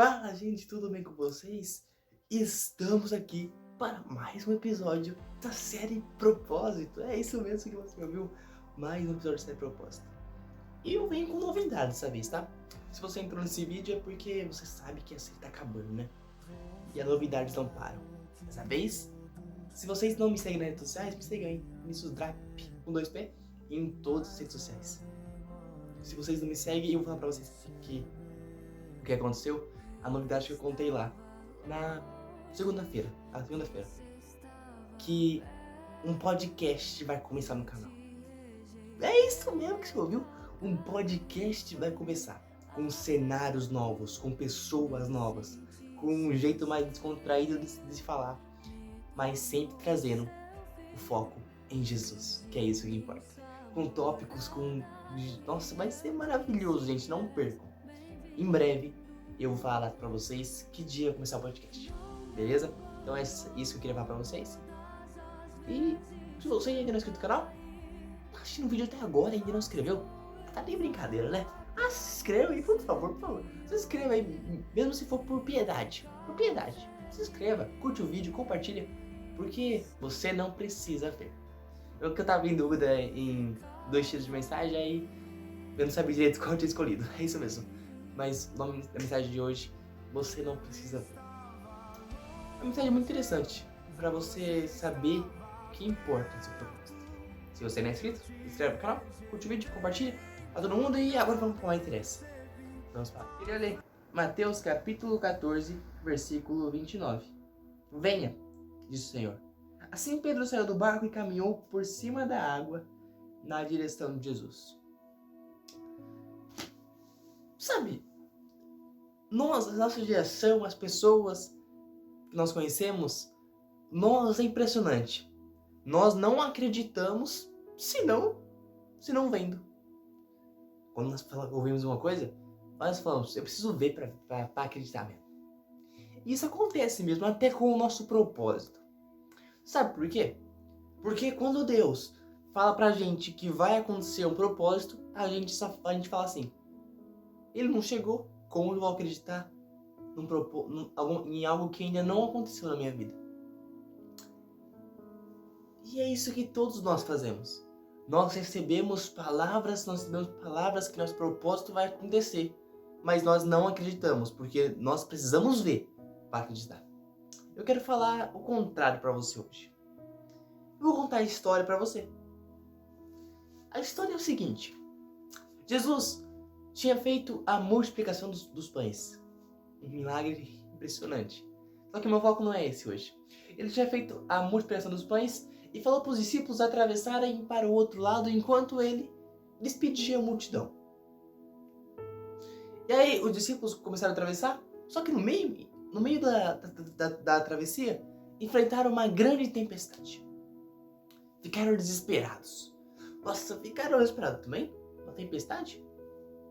Fala, gente, tudo bem com vocês? Estamos aqui para mais um episódio da série Propósito. É isso mesmo que você ouviu, mais um episódio da série Propósito. E eu venho com novidades dessa vez, tá? Se você entrou nesse vídeo é porque você sabe que a série tá acabando, né? E as novidades não param. Dessa vez, se vocês não me seguem nas redes sociais, me sigam aí, Vinícius Drap, com 2P, em todas as redes sociais. Se vocês não me seguem, eu vou falar pra vocês que o que aconteceu, a novidade que eu contei lá na segunda-feira, que um podcast vai começar no canal. É isso mesmo que você ouviu? Um podcast vai começar com cenários novos, com pessoas novas, com um jeito mais descontraído de se falar, mas sempre trazendo o foco em Jesus, que é isso que importa. Com tópicos, Nossa, vai ser maravilhoso, gente, não percam. Em breve eu vou falar pra vocês que dia vai começar o podcast, beleza? Então é isso que eu queria falar pra vocês. E se você ainda não é inscrito no canal, tá assistindo o vídeo até agora e ainda não se inscreveu, tá de brincadeira, né? Se inscreva aí, por favor, se inscreva aí, mesmo se for por piedade, se inscreva, curte o vídeo, compartilha, porque você não precisa ver. Eu que eu tava em dúvida em 2 tipos de mensagem, aí eu não sabia direito qual eu tinha escolhido, é isso mesmo. Mas o nome da mensagem de hoje, você não precisa ver. É uma mensagem muito interessante para você saber o que importa no seu propósito. Se você não é inscrito, se inscreve no canal, curte o vídeo, compartilha pra todo mundo e agora vamos para o que interessa. Vamos para. Queria ler Mateus capítulo 14, versículo 29. Venha, disse o Senhor. Assim Pedro saiu do barco e caminhou por cima da água na direção de Jesus. Sabe, nós, a nossa geração, as pessoas que nós conhecemos, é impressionante. Nós não acreditamos se não vendo. Quando nós ouvimos uma coisa, nós falamos, eu preciso ver para acreditar mesmo. E isso acontece mesmo até com o nosso propósito. Sabe por quê? Porque quando Deus fala pra gente que vai acontecer um propósito, a gente fala assim, ele não chegou, como eu vou acreditar em algo que ainda não aconteceu na minha vida? E é isso que todos nós fazemos. Nós recebemos palavras que nosso propósito vai acontecer, mas nós não acreditamos, porque nós precisamos ver para acreditar. Eu quero falar o contrário para você hoje. Eu vou contar a história para você. A história é o seguinte. Jesus tinha feito a multiplicação dos pães. Um milagre impressionante. Só que meu foco não é esse hoje. Ele tinha feito a multiplicação dos pães e falou para os discípulos atravessarem para o outro lado enquanto ele despedia a multidão. E aí os discípulos começaram a atravessar, só que no meio da travessia, enfrentaram uma grande tempestade. Ficaram desesperados. Nossa, ficaram desesperados também? Uma tempestade?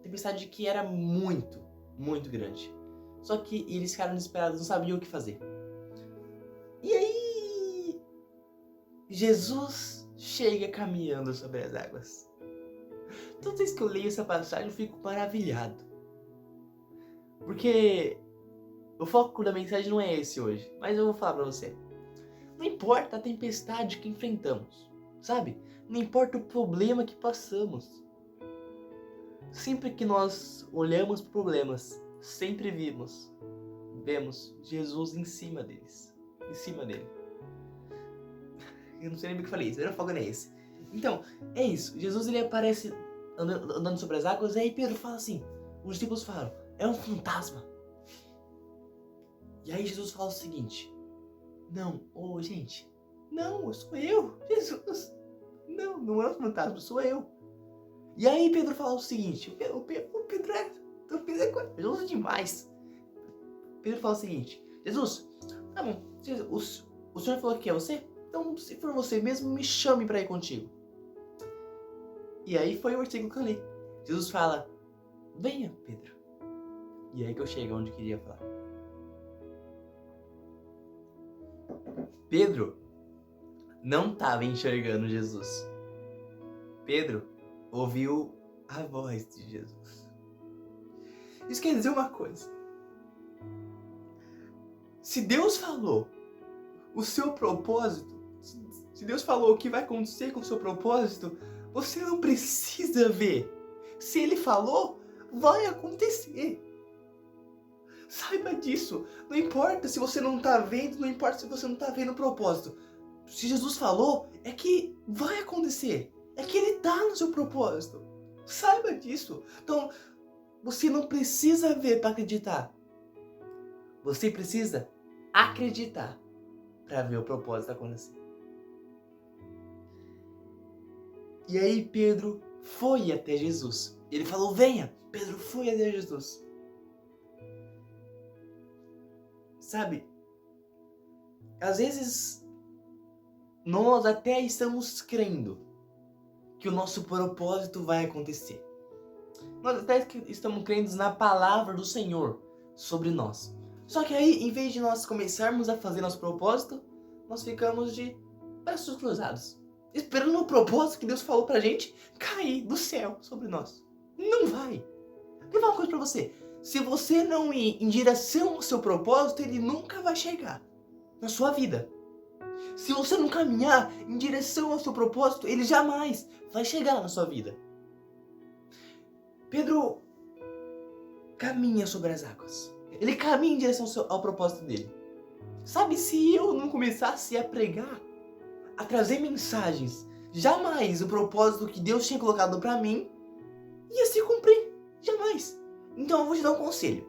Tempestade que era muito, muito grande. Só que eles ficaram desesperados, não sabiam o que fazer. E aí, Jesus chega caminhando sobre as águas. Toda vez que eu leio essa passagem, eu fico maravilhado. Porque o foco da mensagem não é esse hoje, mas eu vou falar pra você. Não importa a tempestade que enfrentamos, sabe? Não importa o problema que passamos. Sempre que nós olhamos para problemas, sempre vemos Jesus em cima deles. Em cima dele. Eu não sei nem o que eu falei, isso, o foco não é esse. Então, é isso. Jesus ele aparece andando sobre as águas, e aí Pedro fala assim, os discípulos falam, é um fantasma. E aí Jesus fala o seguinte, gente, sou eu, Jesus. Não é um fantasma, sou eu. E aí Pedro fala o seguinte, o Pedro é corajoso demais. Pedro fala o seguinte, Jesus, tá bom, o Senhor falou que é você? Então, se for você mesmo, me chame para ir contigo. E aí foi o versículo que eu li. Jesus fala, venha, Pedro. E aí que eu chego onde eu queria falar. Pedro não estava enxergando Jesus. Pedro ouviu a voz de Jesus. Isso quer dizer uma coisa. Se Deus falou o seu propósito, se Deus falou o que vai acontecer com o seu propósito, você não precisa ver. Se Ele falou, vai acontecer. Saiba disso. Não importa se você não está vendo, não importa se você não está vendo o propósito. Se Jesus falou, é que vai acontecer. É que Ele está no seu propósito. Saiba disso. Então, você não precisa ver para acreditar. Você precisa acreditar para ver o propósito acontecer. E aí Pedro foi até Jesus. Ele falou, venha. Pedro foi até Jesus. Sabe, às vezes nós até estamos crendo que o nosso propósito vai acontecer. Nós até estamos crendo na palavra do Senhor sobre nós. Só que aí, em vez de nós começarmos a fazer nosso propósito, nós ficamos de braços cruzados, esperando o propósito que Deus falou pra gente cair do céu sobre nós. Não vai. Vou falar uma coisa pra você. Se você não ir em direção ao seu propósito, ele nunca vai chegar na sua vida. Se você não caminhar em direção ao seu propósito, ele jamais vai chegar na sua vida. Pedro caminha sobre as águas. Ele caminha em direção ao propósito dele. Sabe, se eu não começasse a pregar, a trazer mensagens, jamais o propósito que Deus tinha colocado pra mim ia se cumprir. Jamais. Então eu vou te dar um conselho.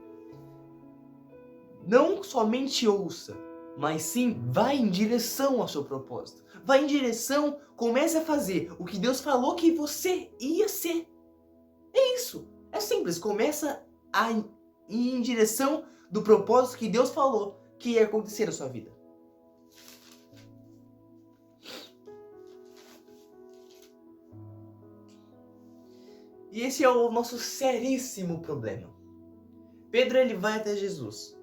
Não somente ouça, mas sim vá em direção ao seu propósito. Vá em direção, comece a fazer o que Deus falou que você ia ser. É isso. É simples. Começa a ir em direção do propósito que Deus falou que ia acontecer na sua vida. E esse é o nosso seríssimo problema. Pedro, ele vai até Jesus.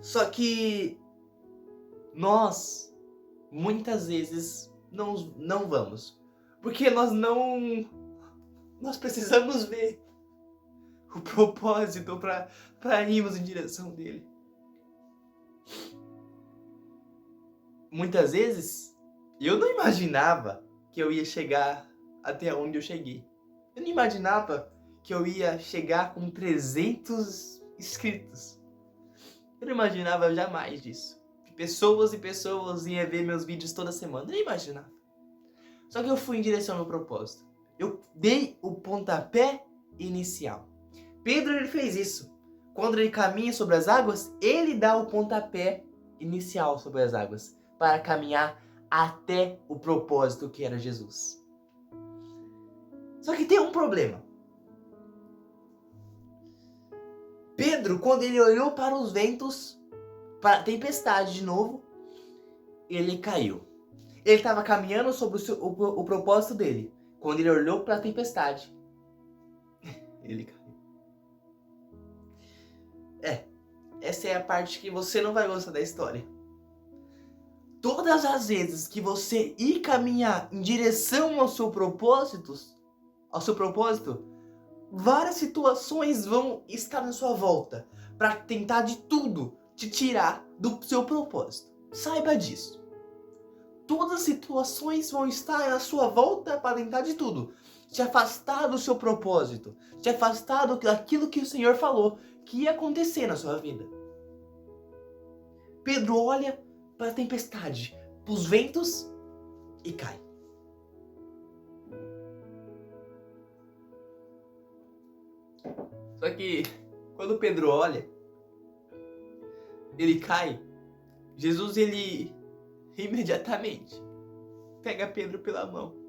Só que nós, muitas vezes, não vamos. Porque nós precisamos ver o propósito para irmos em direção dele. Muitas vezes, eu não imaginava que eu ia chegar até onde eu cheguei. Eu não imaginava que eu ia chegar com 300 inscritos. Eu não imaginava jamais disso. Que pessoas e pessoas iam ver meus vídeos toda semana. Eu nem imaginava. Só que eu fui em direção ao meu propósito. Eu dei o pontapé inicial. Pedro, ele fez isso. Quando ele caminha sobre as águas, ele dá o pontapé inicial sobre as águas para caminhar até o propósito que era Jesus. Só que tem um problema. Pedro, quando ele olhou para os ventos, para a tempestade de novo, ele caiu. Ele estava caminhando sobre o propósito dele. Quando ele olhou para a tempestade, ele caiu. Essa é a parte que você não vai gostar da história. Todas as vezes que você ir caminhar em direção ao seu propósito, várias situações vão estar na sua volta para tentar de tudo te tirar do seu propósito. Saiba disso. Todas as situações vão estar na sua volta para tentar de tudo te afastar do seu propósito, te afastar daquilo que o Senhor falou que ia acontecer na sua vida. Pedro olha para a tempestade, para os ventos e cai. Só que quando Pedro olha, ele cai, Jesus, ele imediatamente pega Pedro pela mão.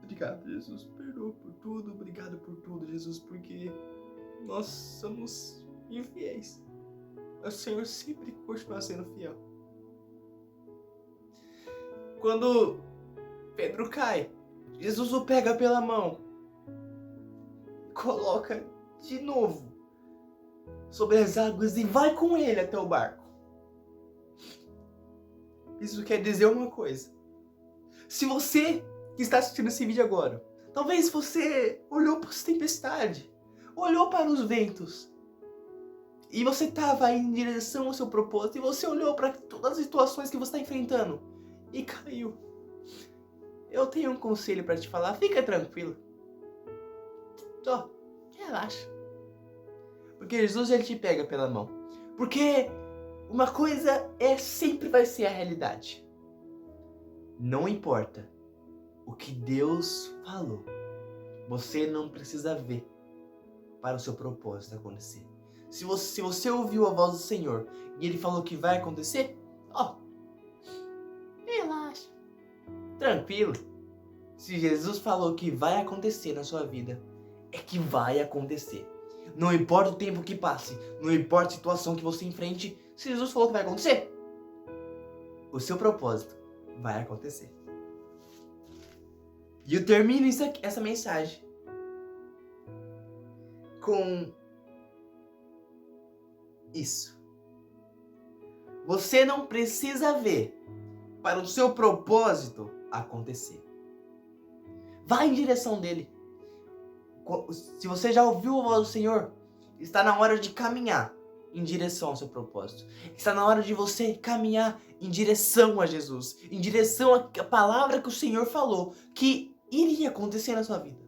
Obrigado, Jesus, perdoa por tudo, obrigado por tudo, Jesus, porque nós somos infiéis. O Senhor sempre continua sendo fiel. Quando Pedro cai, Jesus o pega pela mão, coloca de novo sobre as águas e vai com ele até o barco. Isso quer dizer uma coisa. Se você que está assistindo esse vídeo agora, talvez você olhou para essa tempestade, olhou para os ventos e você estava em direção ao seu propósito e você olhou para todas as situações que você está enfrentando e caiu. Eu tenho um conselho para te falar, fica tranquilo. Só, relaxa. Porque Jesus ele te pega pela mão. Porque uma coisa sempre vai ser a realidade. Não importa o que Deus falou. Você não precisa ver para o seu propósito acontecer. Se você ouviu a voz do Senhor e Ele falou que vai acontecer, relaxa, tranquilo. Se Jesus falou que vai acontecer na sua vida, é que vai acontecer. Não importa o tempo que passe, não importa a situação que você enfrente, se Jesus falou que vai acontecer, o seu propósito vai acontecer. E eu termino essa mensagem com isso. Você não precisa ver para o seu propósito acontecer. Vá em direção dele. Se você já ouviu a voz do Senhor, está na hora de caminhar em direção ao seu propósito. Está na hora de você caminhar em direção a Jesus, em direção à palavra que o Senhor falou que iria acontecer na sua vida.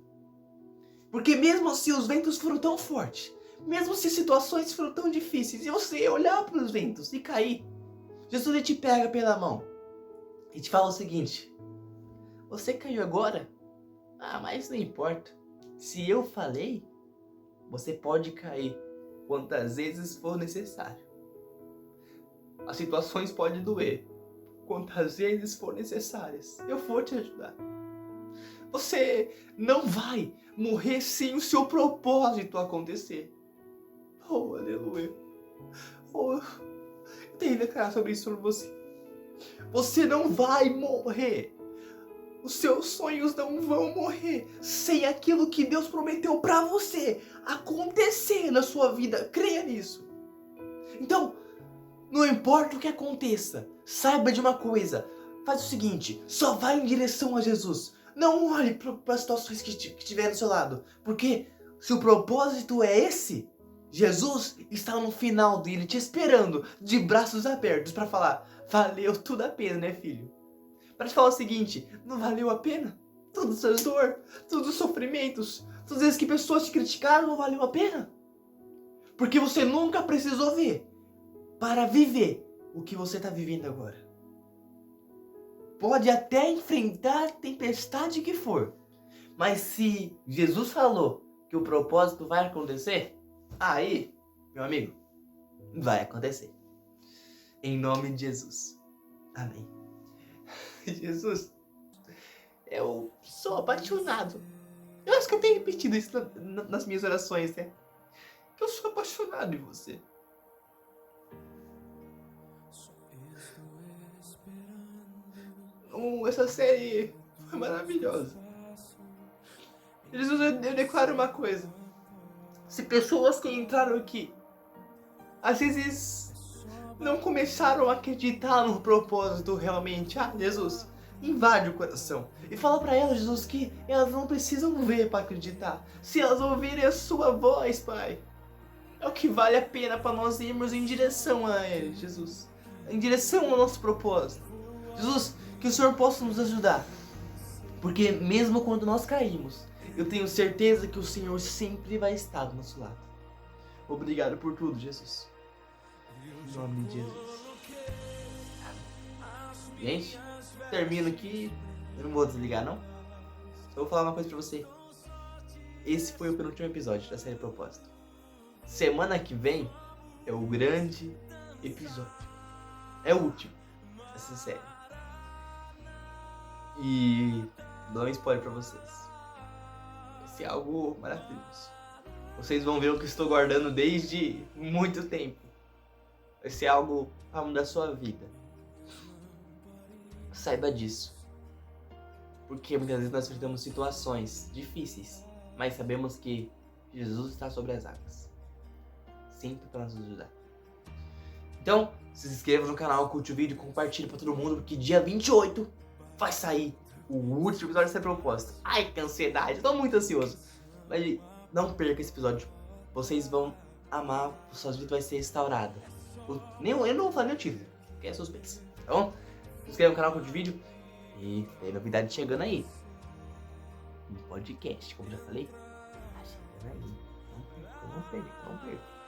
Porque mesmo se os ventos foram tão fortes, mesmo se situações foram tão difíceis, e você olhar para os ventos e cair, Jesus ele te pega pela mão e te fala o seguinte: você caiu agora? Mas não importa. Se eu falei, você pode cair quantas vezes for necessário. As situações podem doer quantas vezes for necessárias. Eu vou te ajudar. Você não vai morrer sem o seu propósito acontecer. Oh, aleluia. Oh, eu tenho que declarar sobre isso para você. Você não vai morrer. Os seus sonhos não vão morrer sem aquilo que Deus prometeu para você acontecer na sua vida. Creia nisso. Então, não importa o que aconteça, saiba de uma coisa. Faz o seguinte, só vai em direção a Jesus. Não olhe para as situações que estiver do seu lado. Porque se o propósito é esse, Jesus está no final dele te esperando de braços abertos para falar: valeu tudo a pena, né, filho? Para te falar o seguinte, não valeu a pena? Todas as dores, todos os sofrimentos, todas as vezes que pessoas te criticaram, não valeu a pena? Porque você nunca precisou ver para viver o que você está vivendo agora. Pode até enfrentar a tempestade que for, mas se Jesus falou que o propósito vai acontecer, aí, meu amigo, vai acontecer. Em nome de Jesus. Amém. Jesus, eu sou apaixonado. Eu acho que eu tenho repetido isso nas minhas orações, né? Eu sou apaixonado em você. Essa série foi maravilhosa. Jesus, eu declaro uma coisa. Se pessoas que entraram aqui, às vezes não começaram a acreditar no propósito realmente. Jesus, invade o coração. E fala pra elas, Jesus, que elas não precisam ver para acreditar. Se elas ouvirem a sua voz, Pai, é o que vale a pena para nós irmos em direção a Ele, Jesus. Em direção ao nosso propósito. Jesus, que o Senhor possa nos ajudar. Porque mesmo quando nós caímos, eu tenho certeza que o Senhor sempre vai estar do nosso lado. Obrigado por tudo, Jesus. Em nome de Jesus. Gente, termino aqui. Eu não vou desligar, não. Só vou falar uma coisa pra você. Esse foi o penúltimo episódio da série Propósito. Semana que vem é o grande episódio. É o último dessa série. E dou um spoiler pra vocês. Vai ser algo maravilhoso. Vocês vão ver o que estou guardando desde muito tempo. Vai ser algo para mudar a sua vida. Saiba disso. Porque muitas vezes nós enfrentamos situações difíceis, mas sabemos que Jesus está sobre as águas. Sempre para nos ajudar. Então, se inscreva no canal, curte o vídeo, compartilhe para todo mundo, porque dia 28 vai sair o último episódio dessa proposta. Ai, que ansiedade, eu tô muito ansioso. Mas não perca esse episódio vocês vão amar, suas vidas vai ser restaurada. Eu não vou falar nem o título, porque é suspense, tá bom? Se inscreva no canal, curte o vídeo e tem novidade chegando aí. Um podcast, como já falei, tá chegando aí. Não perca, não perca, não perca.